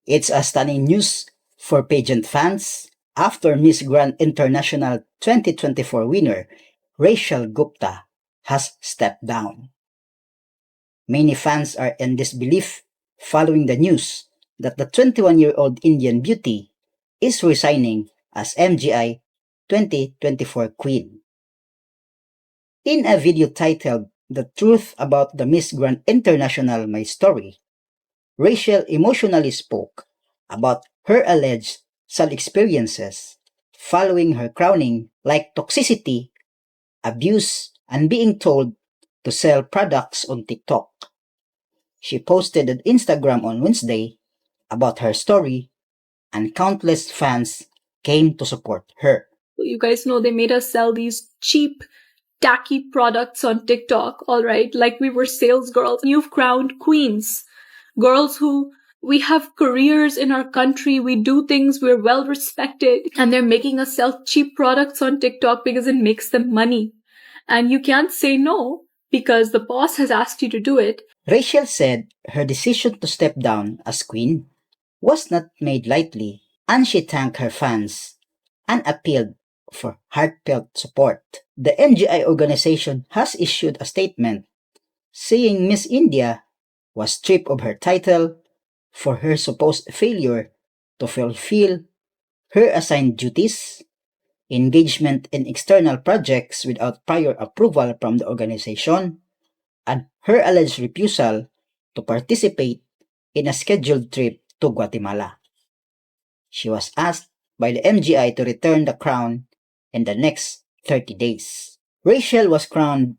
It's a stunning news for pageant fans after Miss Grand International 2024 winner Rachel Gupta has stepped down. Many fans are in disbelief following the news that the 21-year-old Indian beauty is resigning as MGI 2024 Queen. In a video titled The Truth About the Miss Grand International My Story, Rachel emotionally spoke about her alleged sad experiences following her crowning, like toxicity, abuse, and being told to sell products on TikTok. She posted on Instagram on Wednesday about her story, and countless fans came to support her. You guys know they made us sell these cheap, tacky products on TikTok, all right? Like we were sales girls. You've crowned queens. Girls who we have careers in our country, we do things, we're well respected, and they're making us sell cheap products on TikTok because it makes them money. And you can't say no because the boss has asked you to do it. Rachel said her decision to step down as queen was not made lightly, and she thanked her fans and appealed for heartfelt support. The MGI organization has issued a statement saying Miss India was stripped of her title for her supposed failure to fulfill her assigned duties, engagement in external projects without prior approval from the organization, and her alleged refusal to participate in a scheduled trip to Guatemala. She was asked by the MGI to return the crown in the next 30 days. Rachel was crowned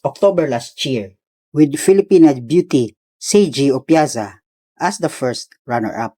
October last year with Filipina beauty Seiji Opiaza as the first runner-up.